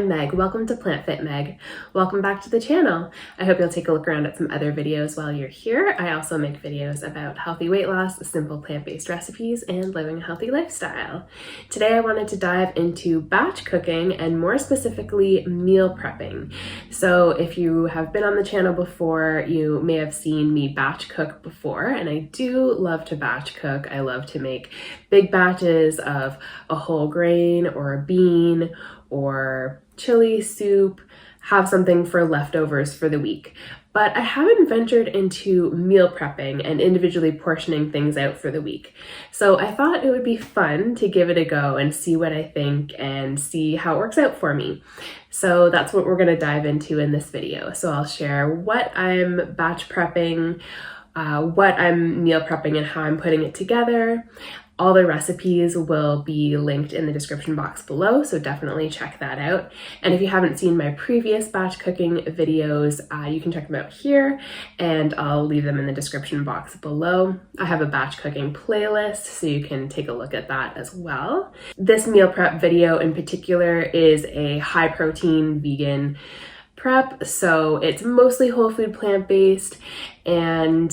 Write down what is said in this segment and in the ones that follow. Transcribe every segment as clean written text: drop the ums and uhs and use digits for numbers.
I'm Meg. Welcome to plantfitmeg. Welcome back to the channel. I hope you'll take a look around at some other videos while you're here. I also make videos about healthy weight loss, simple plant-based recipes, and living a healthy lifestyle. Today I wanted to dive into batch cooking and more specifically meal prepping. So if you have been on the channel before, you may have seen me batch cook before, and I do love to batch cook. I love to make big batches of a whole grain or a bean or chili soup, have something for leftovers for the week. But I haven't ventured into meal prepping and individually portioning things out for the week. So I thought it would be fun to give it a go and see what I think and see how it works out for me. So that's what we're going to dive into in this video. So I'll share what I'm batch prepping, what I'm meal prepping and how I'm putting it together. All the recipes will be linked in the description box below, so definitely check that out. And if you haven't seen my previous batch cooking videos, you can check them out here, and I'll leave them in the description box below. I have a batch cooking playlist, so you can take a look at that as well. This meal prep video in particular is a high protein vegan prep, so it's mostly whole food plant-based, and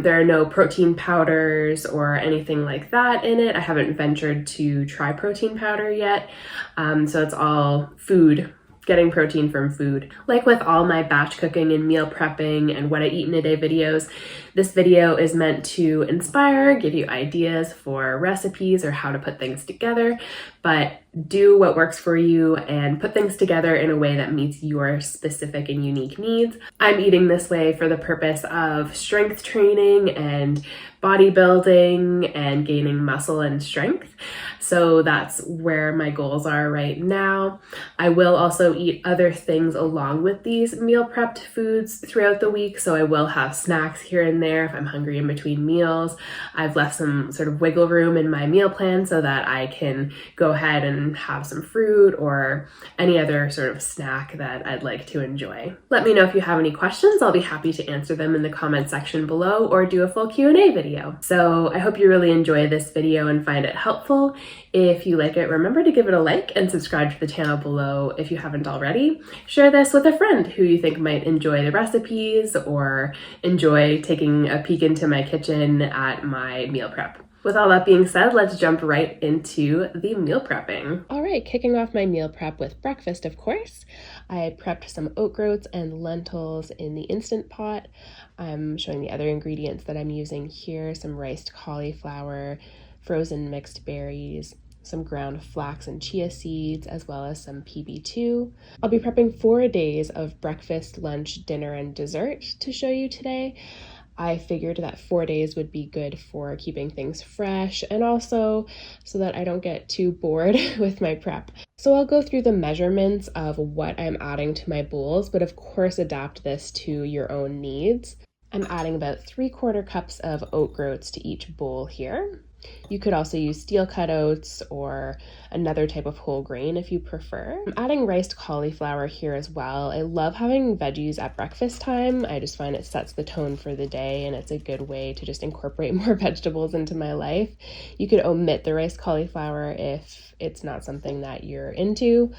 there are no protein powders or anything like that in it. I haven't ventured to try protein powder yet, so it's all food, getting protein from food. Like with all my batch cooking and meal prepping and what I eat in a day videos, this video is meant to inspire, give you ideas for recipes or how to put things together, but do what works for you and put things together in a way that meets your specific and unique needs. I'm eating this way for the purpose of strength training and bodybuilding and gaining muscle and strength. So that's where my goals are right now. I will also eat other things along with these meal prepped foods throughout the week. So I will have snacks here and there if I'm hungry in between meals. I've left some sort of wiggle room in my meal plan so that I can go ahead and have some fruit or any other sort of snack that I'd like to enjoy. Let me know if you have any questions. I'll be happy to answer them in the comment section below or do a full Q&A video. So I hope you really enjoy this video and find it helpful. If you like it, remember to give it a like and subscribe to the channel below if you haven't already. Share this with a friend who you think might enjoy the recipes or enjoy taking a peek into my kitchen at my meal prep. With all that being said, let's jump right into the meal prepping. All right, kicking off my meal prep with breakfast, of course. I prepped some oat groats and lentils in the Instant Pot. I'm showing the other ingredients that I'm using here: some riced cauliflower, frozen mixed berries, some ground flax and chia seeds, as well as some PB2. I'll be prepping 4 days of breakfast, lunch, dinner, and dessert to show you today. I figured that 4 days would be good for keeping things fresh and also so that I don't get too bored with my prep. So I'll go through the measurements of what I'm adding to my bowls, but of course adapt this to your own needs. I'm adding about 3/4 cups of oat groats to each bowl here. You could also use steel cut oats or another type of whole grain if you prefer. I'm adding riced cauliflower here as well. I love having veggies at breakfast time. I just find it sets the tone for the day, and it's a good way to just incorporate more vegetables into my life. You could omit the riced cauliflower if it's not something that you're into.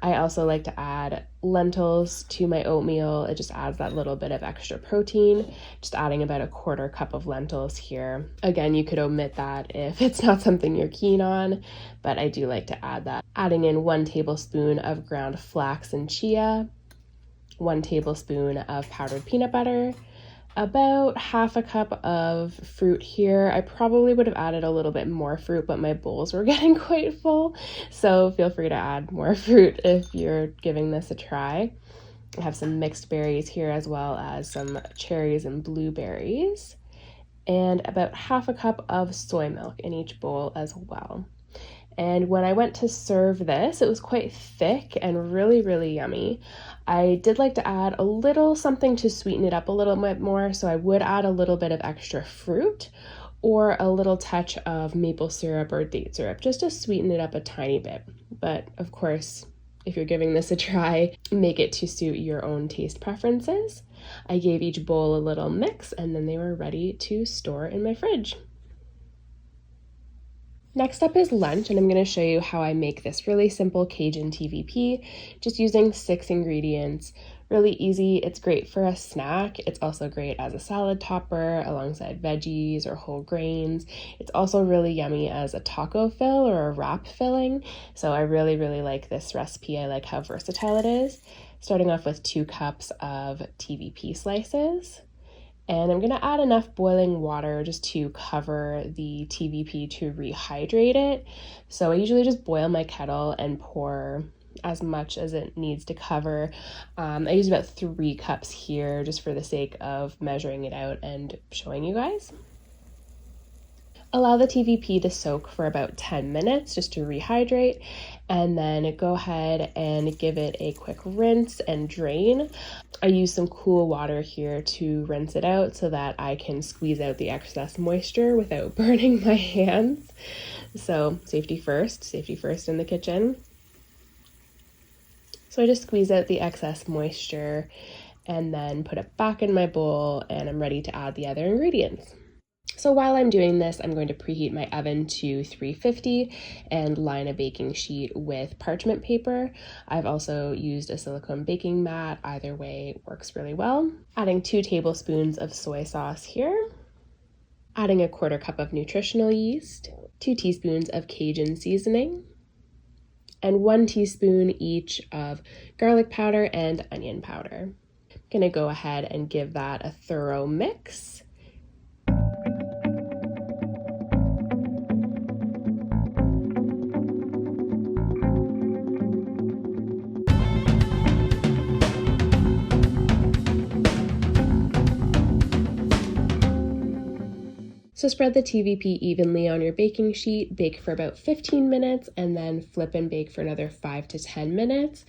I also like to add lentils to my oatmeal. It just adds that little bit of extra protein. Just adding about 1/4 cup of lentils here. Again, you could omit that if it's not something you're keen on, but I do like to add that. Adding in 1 tablespoon of ground flax and chia, 1 tablespoon of powdered peanut butter, about 1/2 cup of fruit here. I probably would have added a little bit more fruit, but my bowls were getting quite full, so feel free to add more fruit if you're giving this a try. I have some mixed berries here as well as some cherries and blueberries, and about 1/2 cup of soy milk in each bowl as well. And when I went to serve this, it was quite thick and really, really yummy. I did like to add a little something to sweeten it up a little bit more, so I would add a little bit of extra fruit or a little touch of maple syrup or date syrup just to sweeten it up a tiny bit. But of course, if you're giving this a try, make it to suit your own taste preferences. I gave each bowl a little mix and then they were ready to store in my fridge. Next up is lunch, and I'm going to show you how I make this really simple Cajun TVP, just using 6 ingredients. Really easy. It's great for a snack. It's also great as a salad topper alongside veggies or whole grains. It's also really yummy as a taco fill or a wrap filling. So I really, really like this recipe. I like how versatile it is. Starting off with 2 cups of TVP slices. And I'm going to add enough boiling water just to cover the TVP to rehydrate it. So I usually just boil my kettle and pour as much as it needs to cover. I use about 3 cups here just for the sake of measuring it out and showing you guys. Allow the TVP to soak for about 10 minutes just to rehydrate, and then go ahead and give it a quick rinse and drain. I use some cool water here to rinse it out so that I can squeeze out the excess moisture without burning my hands. So safety first in the kitchen. So I just squeeze out the excess moisture and then put it back in my bowl, and I'm ready to add the other ingredients. So while I'm doing this, I'm going to preheat my oven to 350 and line a baking sheet with parchment paper. I've also used a silicone baking mat. Either way works really well. Adding 2 tablespoons of soy sauce here. Adding a 1/4 cup of nutritional yeast, 2 teaspoons of Cajun seasoning, and 1 teaspoon each of garlic powder and onion powder. I'm gonna go ahead and give that a thorough mix. So spread the TVP evenly on your baking sheet, bake for about 15 minutes, and then flip and bake for another 5 to 10 minutes.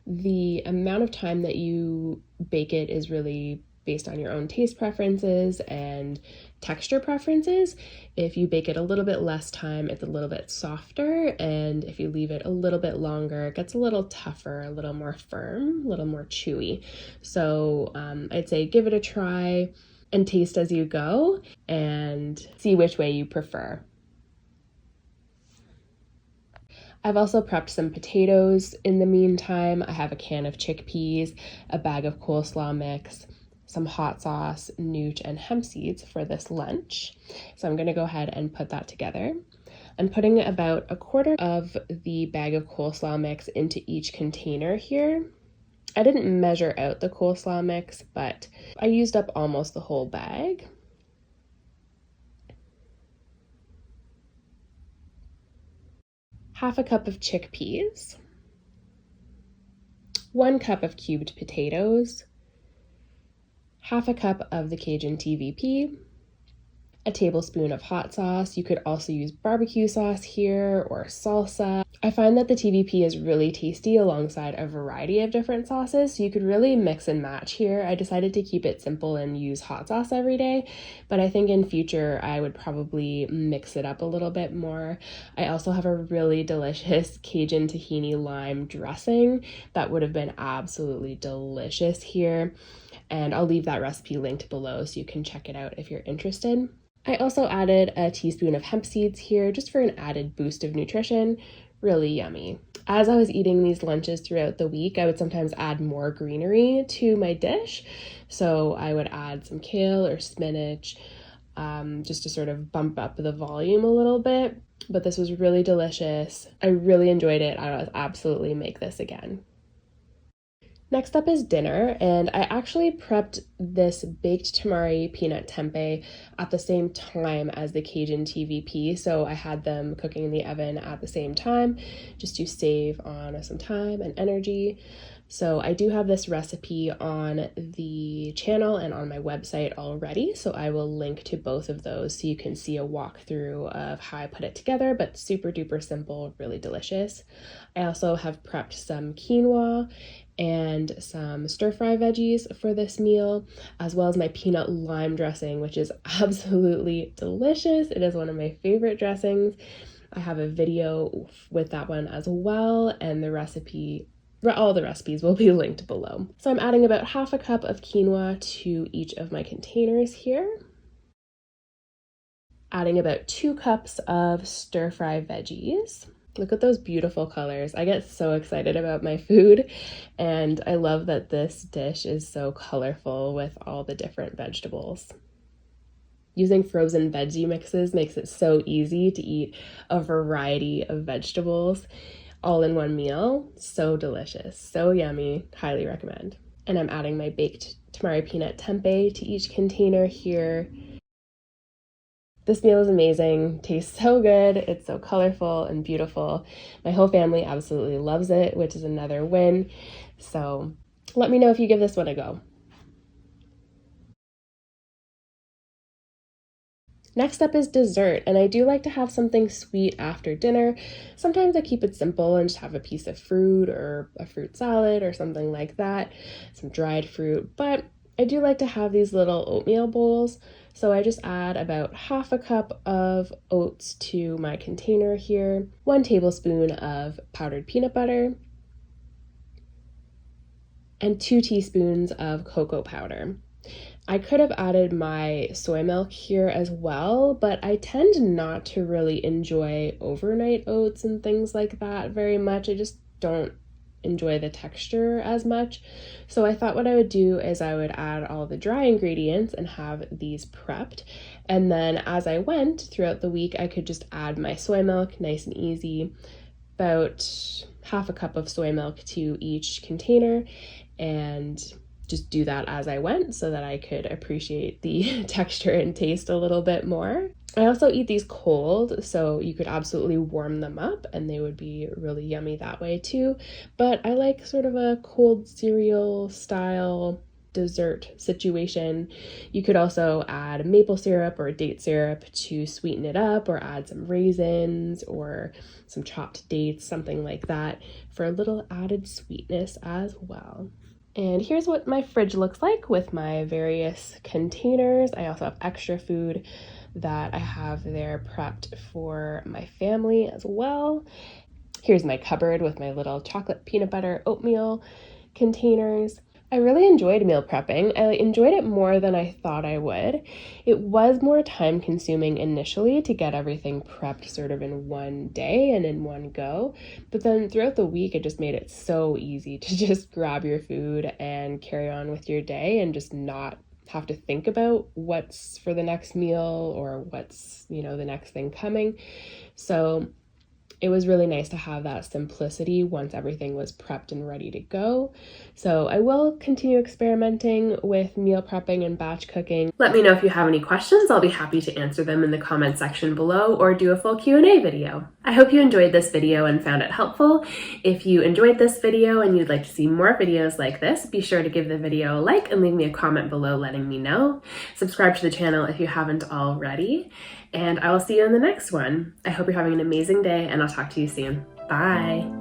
The amount of time that you bake it is really based on your own taste preferences and texture preferences. If you bake it a little bit less time, it's a little bit softer, and if you leave it a little bit longer, it gets a little tougher, a little more firm, a little more chewy. So I'd say give it a try and taste as you go and see which way you prefer. I've also prepped some potatoes in the meantime. I have a can of chickpeas, a bag of coleslaw mix, some hot sauce, nut, and hemp seeds for this lunch. So I'm gonna go ahead and put that together. I'm putting about a 1/4 of the bag of coleslaw mix into each container here. I didn't measure out the coleslaw mix, but I used up almost the whole bag. Half a cup of chickpeas, 1 cup of cubed potatoes, half a cup of the Cajun TVP, a tablespoon of hot sauce. You could also use barbecue sauce here or salsa. I find that the TVP is really tasty alongside a variety of different sauces, so you could really mix and match here. I decided to keep it simple and use hot sauce every day, but I think in future I would probably mix it up a little bit more. I also have a really delicious Cajun tahini lime dressing that would have been absolutely delicious here, and I'll leave that recipe linked below so you can check it out if you're interested. I also added a teaspoon of hemp seeds here just for an added boost of nutrition. Really yummy. As I was eating these lunches throughout the week, I would sometimes add more greenery to my dish. So I would add some kale or spinach just to sort of bump up the volume a little bit. But this was really delicious. I really enjoyed it. I would absolutely make this again. Next up is dinner, and I actually prepped this baked Tamari Peanut Tempeh at the same time as the Cajun TVP, so I had them cooking in the oven at the same time just to save on some time and energy. So I do have this recipe on the channel and on my website already, so I will link to both of those so you can see a walkthrough of how I put it together, but super duper simple, really delicious. I also have prepped some quinoa and some stir-fry veggies for this meal, as well as my peanut lime dressing, which is absolutely delicious. It is one of my favorite dressings. I have a video with that one as well, and all the recipes will be linked below. So I'm adding about half a cup of quinoa to each of my containers here. Adding about 2 cups of stir-fry veggies. Look at those beautiful colors. I get so excited about my food, and I love that this dish is so colorful with all the different vegetables. Using frozen veggie mixes makes it so easy to eat a variety of vegetables all in one meal. So delicious, so yummy, highly recommend. And I'm adding my baked Tamari Peanut Tempeh to each container here. This meal is amazing, tastes so good, it's so colorful and beautiful. My whole family absolutely loves it, which is another win. So let me know if you give this one a go. Next up is dessert, and I do like to have something sweet after dinner. Sometimes I keep it simple and just have a piece of fruit or a fruit salad or something like that, some dried fruit, but I do like to have these little oatmeal bowls. So I just add about half a cup of oats to my container here, 1 tablespoon of powdered peanut butter, and 2 teaspoons of cocoa powder. I could have added my soy milk here as well, but I tend not to really enjoy overnight oats and things like that very much. I just don't enjoy the texture as much. So I thought what I would do is I would add all the dry ingredients and have these prepped. And then as I went throughout the week, I could just add my soy milk, nice and easy, about half a cup of soy milk to each container, and just do that as I went so that I could appreciate the texture and taste a little bit more. I also eat these cold, so you could absolutely warm them up and they would be really yummy that way too. But I like sort of a cold cereal style dessert situation. You could also add maple syrup or date syrup to sweeten it up, or add some raisins or some chopped dates, something like that, for a little added sweetness as well. And here's what my fridge looks like with my various containers. I also have extra food that I have there prepped for my family as well. Here's my cupboard with my little chocolate peanut butter oatmeal containers. I really enjoyed meal prepping. I enjoyed it more than I thought I would. It was more time consuming initially to get everything prepped sort of in one day and in one go, but then throughout the week it just made it so easy to just grab your food and carry on with your day and just not have to think about what's for the next meal or what's, the next thing coming. So it was really nice to have that simplicity once everything was prepped and ready to go. So I will continue experimenting with meal prepping and batch cooking. Let me know if you have any questions. I'll be happy to answer them in the comment section below or do a full Q&A video. I hope you enjoyed this video and found it helpful. If you enjoyed this video and you'd like to see more videos like this, be sure to give the video a like and leave me a comment below letting me know. Subscribe to the channel if you haven't already. And I will see you in the next one. I hope you're having an amazing day, and I'll talk to you soon. Bye.